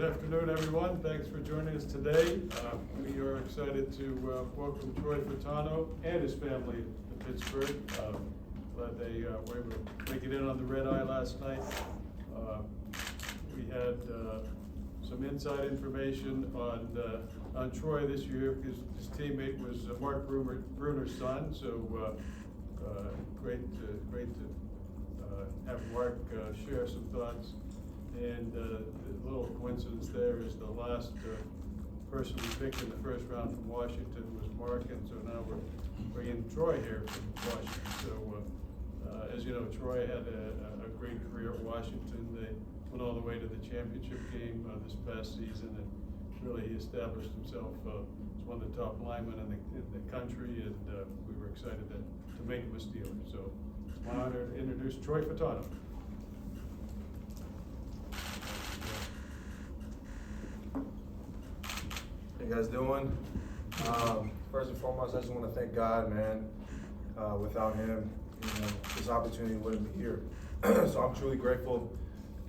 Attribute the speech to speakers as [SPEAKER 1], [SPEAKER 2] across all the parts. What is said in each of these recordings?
[SPEAKER 1] Good afternoon, everyone. Thanks for joining us today. We are excited to welcome Troy Fautanu and his family to Pittsburgh. Glad they were able to make it in on the red eye last night. We had some inside information on Troy this year because his teammate was Mark Bruner's son. So great to have Mark share some thoughts. And the little coincidence there is the last person we picked in the first round from Washington was Mark, and so now we're bringing Troy here from Washington. So as you know, Troy had a great career at Washington. They went all the way to the championship game this past season, and really he established himself as one of the top linemen in the country, and we were excited to make him a Steeler. So it's my honor to introduce Troy Fautanu.
[SPEAKER 2] How you guys doing? First and foremost, I just want to thank God, man. Without him, this opportunity wouldn't be here. So I'm truly grateful.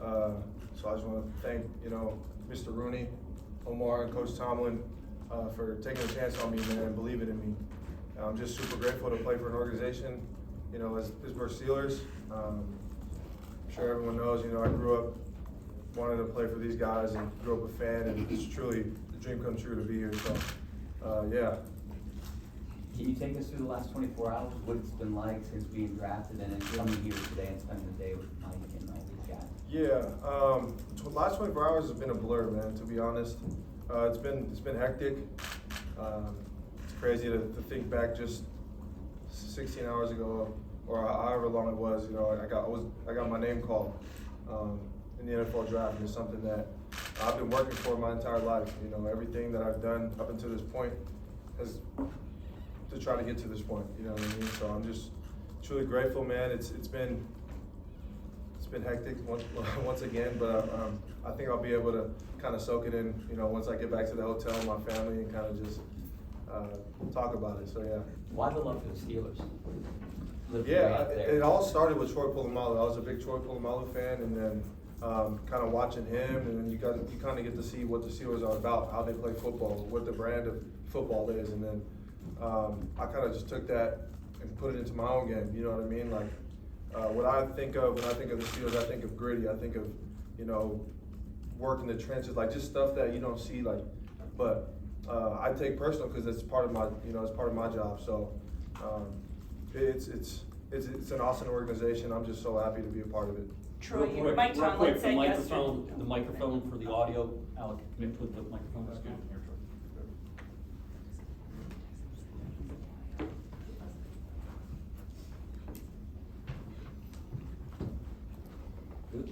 [SPEAKER 2] So I just want to thank, Mr. Rooney, Omar, and Coach Tomlin for taking a chance on me, man, and believing in me. I'm just super grateful to play for an organization, as Pittsburgh Steelers. I'm sure everyone knows, I grew up wanting to play for these guys and grew up a fan, and it's truly dream come true to be here, so yeah.
[SPEAKER 3] Can you take us through the last 24 hours, what it's been like since being drafted and then coming here today and spending the day with Mike and all these guys?
[SPEAKER 2] Yeah, last 24 hours has been a blur, man, to be honest. It's been hectic. It's crazy to think back just 16 hours ago, or however long it was, I got my name called in the NFL draft, and it's something that I've been working for my entire life. Everything that I've done up until this point has to try to get to this point. You know what I mean? So I'm just truly grateful, man. It's been hectic once again, but I think I'll be able to kind of soak it in. Once I get back to the hotel with my family and kind of just talk about it. So yeah.
[SPEAKER 3] Why the love for the Steelers?
[SPEAKER 2] Yeah, it all started with Troy Polamalu. I was a big Troy Polamalu fan, and then kind of watching him, and then you kind of get to see what the Steelers are about, how they play football, what the brand of football is, and then I kind of just took that and put it into my own game. You know what I mean? Like what I think of when I think of the Steelers, I think of gritty. I think of work in the trenches, like just stuff that you don't see. But I take personal because it's part of my it's part of my job. So it's an awesome organization. I'm just so happy to be a part of it.
[SPEAKER 4] Troy,
[SPEAKER 5] Mike Tomlin said
[SPEAKER 4] the microphone for the audio. Alec, can you put the microphone? That's good. Here, Troy. Good.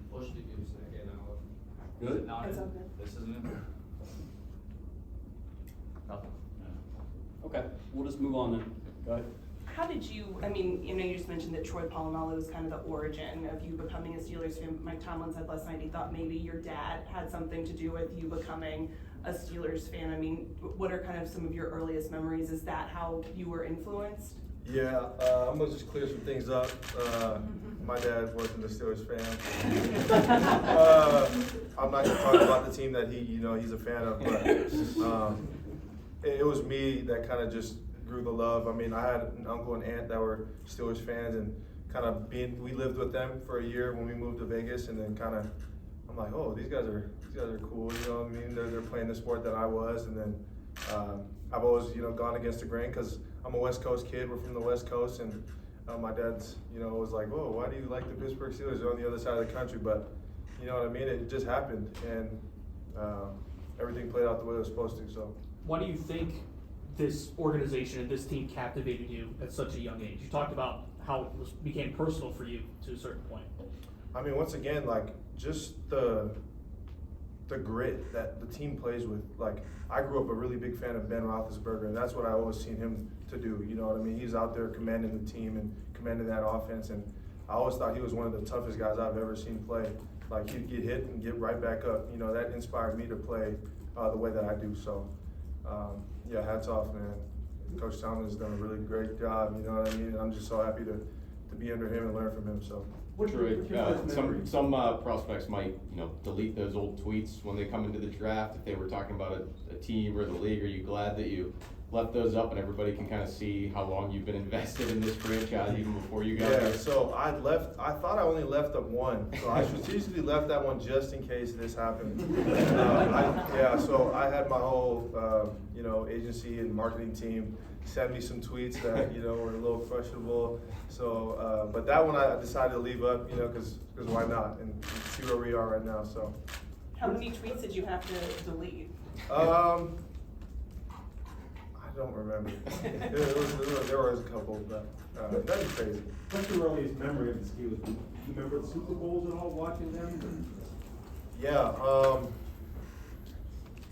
[SPEAKER 6] Push the use again, Alec.
[SPEAKER 4] Good.
[SPEAKER 6] Now
[SPEAKER 4] It's
[SPEAKER 6] it-
[SPEAKER 4] okay.
[SPEAKER 6] This isn't it.
[SPEAKER 4] Nothing. Yeah. Okay, we'll just move on then. Go ahead.
[SPEAKER 5] How did you you just mentioned that Troy Polamalu was kind of the origin of you becoming a Steelers fan. Mike Tomlin said last night he thought maybe your dad had something to do with you becoming a Steelers fan. What are kind of some of your earliest memories? Is that how you were influenced?
[SPEAKER 2] Yeah, I'm gonna just clear some things up. My dad wasn't a Steelers fan. I'm not gonna talk about the team that he's a fan of, but it was me that kind of just grew the love. I had an uncle and aunt that were Steelers fans, and we lived with them for a year when we moved to Vegas, and then I'm like, oh, these guys are cool. You know what I mean? They're playing the sport that I was, and then I've always gone against the grain because I'm a West Coast kid. We're from the West Coast, and my dad's was like, whoa, why do you like the Pittsburgh Steelers? They're on the other side of the country, but you know what I mean? It just happened, and everything played out the way it was supposed to. So.
[SPEAKER 7] Why do you think this organization and this team captivated you at such a young age? You talked about how it became personal for you to a certain point.
[SPEAKER 2] Once again, just the grit that the team plays with. I grew up a really big fan of Ben Roethlisberger, and that's what I always seen him to do. You know what I mean? He's out there commanding the team and commanding that offense, and I always thought he was one of the toughest guys I've ever seen play. He'd get hit and get right back up. That inspired me to play the way that I do. So. Yeah, hats off, man. Coach Tomlin has done a really great job, you know what I mean? And I'm just so happy to be under him and learn from him. So.
[SPEAKER 4] Troy, some prospects might, delete those old tweets when they come into the draft. If they were talking about a team or the league, are you glad that you left those up and everybody can kind of see how long you've been invested in this franchise even before you got here?
[SPEAKER 2] So I thought I only left up one. So I strategically left that one just in case this happened. So I had my whole, agency and marketing team send me some tweets that, were a little questionable. So, but that one I decided to leave up, because why not? And see where we are right now, so.
[SPEAKER 5] How many tweets did you have to delete?
[SPEAKER 2] I don't remember. There was a couple, but nothing crazy.
[SPEAKER 8] What's your earliest memory of the Steelers? Do you remember the Super Bowls at all, watching them?
[SPEAKER 2] Yeah,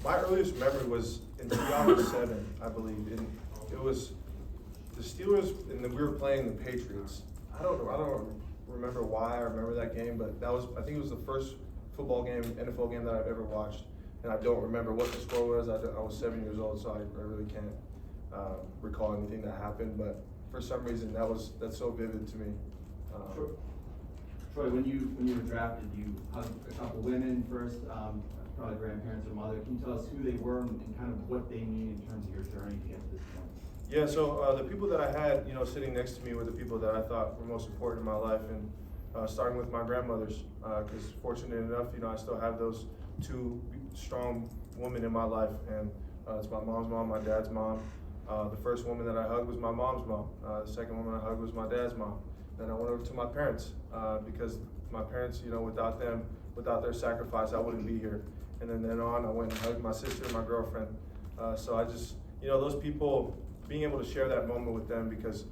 [SPEAKER 2] my earliest memory was in 2007, I believe. And it was the Steelers, and then we were playing the Patriots. I don't remember why I remember that game, but I think it was the first NFL game that I've ever watched. And I don't remember what the score was. I was 7 years old, so I really can't recall anything that happened. But for some reason, that's so vivid to me.
[SPEAKER 6] Troy, when you were drafted, you hugged a couple women first, probably grandparents or mother. Can you tell us who they were and kind of what they mean in terms of your journey to get to this point?
[SPEAKER 2] Yeah, so the people that I had, sitting next to me were the people that I thought were most important in my life, and starting with my grandmothers, because fortunate enough, I still have those two strong women in my life, and it's my mom's mom, my dad's mom. The first woman that I hugged was my mom's mom. The second woman I hugged was my dad's mom. Then I went over to my parents, because my parents, without them, without their sacrifice, I wouldn't be here. And then on, I went and hugged my sister and my girlfriend. So I just, those people, being able to share that moment with them, because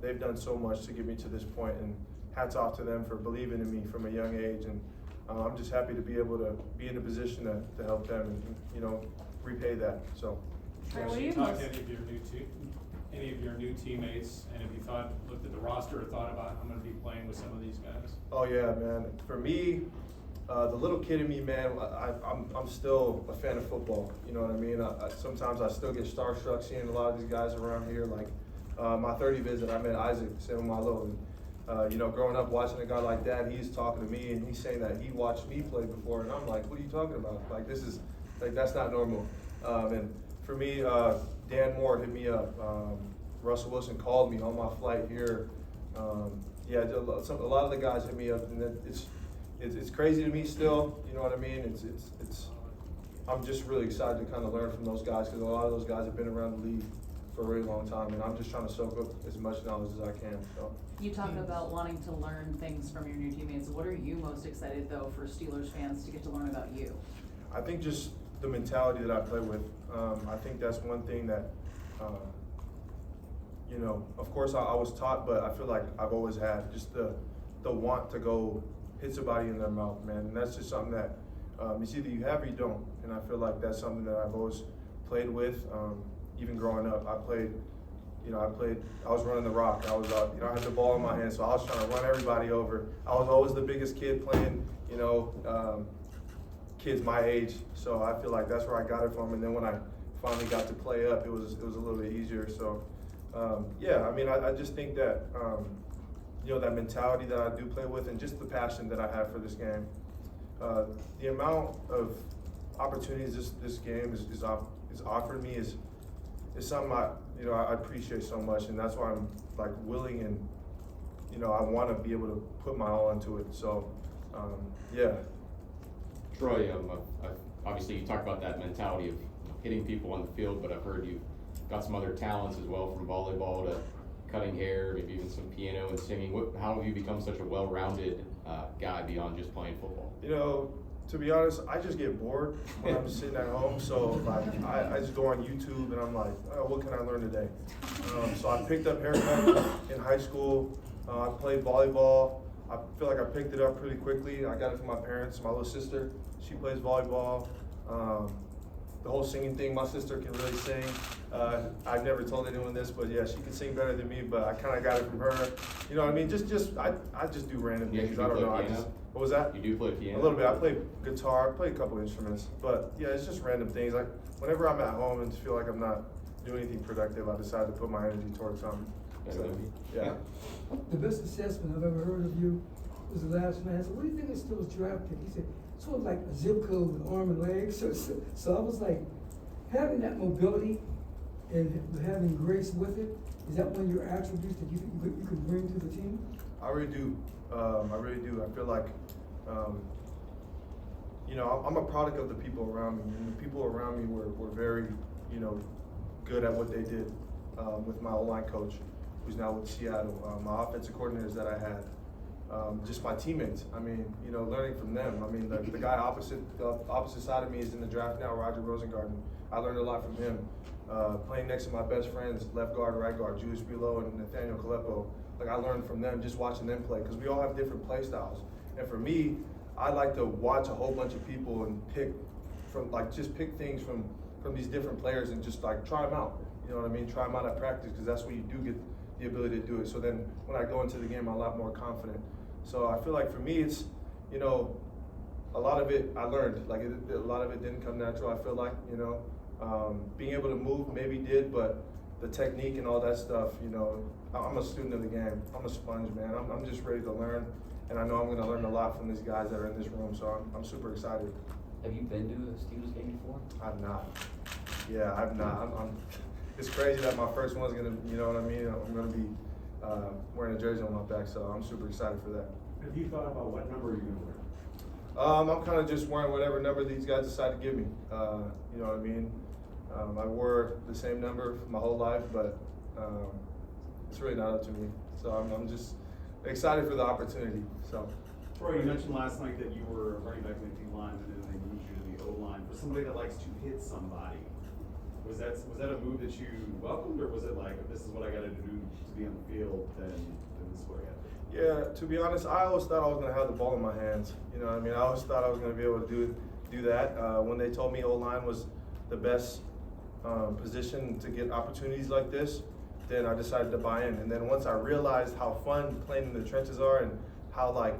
[SPEAKER 2] they've done so much to get me to this point, and hats off to them for believing in me from a young age. And I'm just happy to be able to be in a position to help them and, repay that, so.
[SPEAKER 9] Have you talked to any of your new teammates, and have you looked at the roster or thought about I'm going to be playing with some of these guys?
[SPEAKER 2] Oh yeah, man. For me, the little kid in me, man, I'm still a fan of football. You know what I mean? Sometimes I still get starstruck seeing a lot of these guys around here. Like my 30 visit, I met Isaac Seumalo. Growing up watching a guy like that, he's talking to me and he's saying that he watched me play before, and I'm like, what are you talking about? Like that's not normal. And for me, Dan Moore hit me up. Russell Wilson called me on my flight here. A lot of the guys hit me up, and it's crazy to me still. You know what I mean? I'm just really excited to kind of learn from those guys, because a lot of those guys have been around the league for a really long time, and I'm just trying to soak up as much knowledge as I can. So.
[SPEAKER 10] You talk about wanting to learn things from your new teammates. What are you most excited though for Steelers fans to get to learn about you?
[SPEAKER 2] I think just the mentality that I play with. I think that's one thing that, of course I was taught, but I feel like I've always had just the want to go hit somebody in their mouth, man. And that's just something that it's either you have or you don't. And I feel like that's something that I've always played with. Even growing up, I was running the rock. I was, I had the ball in my hand, so I was trying to run everybody over. I was always the biggest kid playing, kids my age. So I feel like that's where I got it from. And then when I finally got to play up, it was a little bit easier. So, I just think that, that mentality that I do play with, and just the passion that I have for this game. The amount of opportunities this game is offered me is something I appreciate so much, and that's why I'm like willing, and I want to be able to put my all into it. So,
[SPEAKER 4] Troy, obviously you talk about that mentality of hitting people on the field, but I've heard you've got some other talents as well, from volleyball to cutting hair, maybe even some piano and singing. How have you become such a well-rounded guy beyond just playing football?
[SPEAKER 2] To be honest, I just get bored when I'm sitting at home. So I just go on YouTube and I'm like, oh, what can I learn today? So I picked up haircut in high school. I played volleyball. I feel like I picked it up pretty quickly. I got it from my parents. My little sister, she plays volleyball. The whole singing thing, my sister can really sing. I've never told anyone this, but yeah, she can sing better than me, but I kind of got it from her. You know what I mean? I just do random things. I don't know. What was that?
[SPEAKER 4] You do play piano?
[SPEAKER 2] A little bit. I play guitar, I play a couple instruments, but yeah, it's just random things. Like whenever I'm at home and feel like I'm not doing anything productive, I decide to put my energy towards something. So, yeah.
[SPEAKER 11] the best assessment I've ever heard of you was the last man. I said, what do you think of Steelers draft pick? He said, sort of like a zip code with arm and legs. So I was like, having that mobility and having grace with it, is that one of your attributes that you think you could bring to the team?
[SPEAKER 2] I really do. I really do. I feel like, you know, I'm a product of the people around me, and the people around me were very, you know, good at what they did with my O-line coach, who's now with Seattle, my offensive coordinators that I had, just my teammates. I mean, you know, learning from them. I mean, the guy the opposite side of me is in the draft now, Roger Rosengarten. I learned a lot from him. Playing next to my best friends, left guard, right guard, Julius Bulow and Nathaniel Kalepo. Like, I learned from them just watching them play, because we all have different play styles. And for me, I like to watch a whole bunch of people and pick things from these different players and just like try them out. You know what I mean? Try them out at practice, because that's when you do get the ability to do it. So then when I go into the game, I'm a lot more confident. So I feel like for me, it's, you know, a lot of it I learned. Like, a lot of it didn't come natural, I feel like, you know. Being able to move maybe did, but the technique and all that stuff, you know, I'm a student of the game. I'm a sponge, man. I'm just ready to learn, and I know I'm going to learn a lot from these guys that are in this room, so I'm super excited.
[SPEAKER 3] Have you been to a Steelers game before?
[SPEAKER 2] I've not. Yeah, I've not. It's crazy that my first one's going to, you know what I mean? I'm going to be wearing a jersey on my back, so I'm super excited for that.
[SPEAKER 8] Have you thought about what number you're going to wear?
[SPEAKER 2] I'm kind of just wearing whatever number these guys decide to give me. You know what I mean? I wore the same number for my whole life, but it's really not up to me. So I'm just excited for the opportunity. So,
[SPEAKER 8] Troy, you mentioned last night that you were running back in the D line, and then they moved you to the O line. For somebody that likes to hit somebody, was that a move that you welcomed, or was it like, if this is what I got to do to be on the field, then this is what I got to do?
[SPEAKER 2] yeah, to be honest, I always thought I was going to have the ball in my hands. You know what I mean? I always thought I was going to be able to do that. When they told me O-line was the best position to get opportunities like this, then I decided to buy in. And then once I realized how fun playing in the trenches are and how like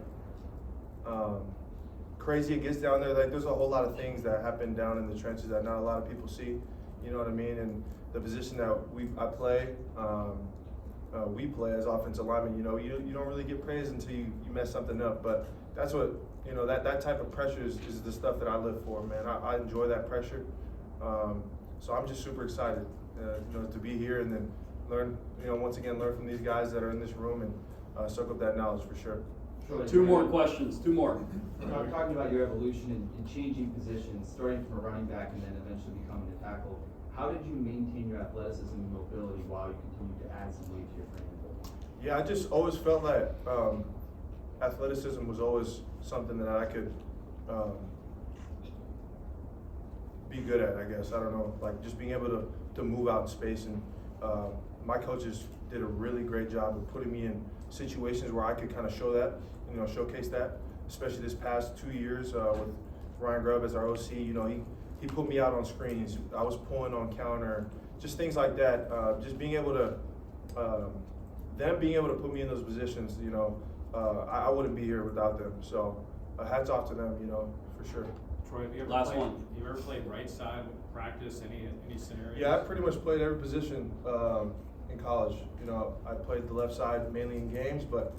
[SPEAKER 2] crazy it gets down there, like there's a whole lot of things that happen down in the trenches that not a lot of people see. You know what I mean? And the position that I play, we play as offensive linemen. You know, you don't really get praise until you mess something up. But that's what, you know, that type of pressure is the stuff that I live for, man. I enjoy that pressure. So I'm just super excited, you know, to be here and then learn, you know, once again, learn from these guys that are in this room and soak up that knowledge for sure.
[SPEAKER 6] Troy,
[SPEAKER 12] Two more questions, two more.
[SPEAKER 6] You know, we're talking about your evolution in changing positions, starting from a running back and then eventually becoming a tackle. How did you maintain your athleticism and mobility while you continued to add some weight to your frame?
[SPEAKER 2] Yeah, I just always felt like athleticism was always something that I could be good at, I guess. I don't know, like just being able to move out in space. And my coaches did a really great job of putting me in situations where I could kind of show that, you know, showcase that, especially this past 2 years with Ryan Grubb as our OC. You know, he put me out on screens. I was pulling on counter, just things like that. Just being able to, them being able to put me in those positions, you know, I wouldn't be here without them. So hats off to them, you know, for sure.
[SPEAKER 9] Troy, have you ever
[SPEAKER 12] Last
[SPEAKER 9] played,
[SPEAKER 12] one.
[SPEAKER 9] You ever played right side with practice, any scenarios?
[SPEAKER 2] Yeah, I pretty much played every position in college. You know, I played the left side mainly in games, but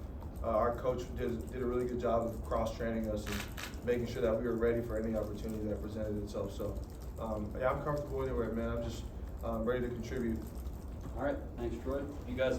[SPEAKER 2] our coach did a really good job of cross-training us and making sure that we were ready for any opportunity that presented itself. So, yeah, I'm comfortable anywhere, man. I'm just ready to contribute.
[SPEAKER 12] All right, thanks, Troy. You guys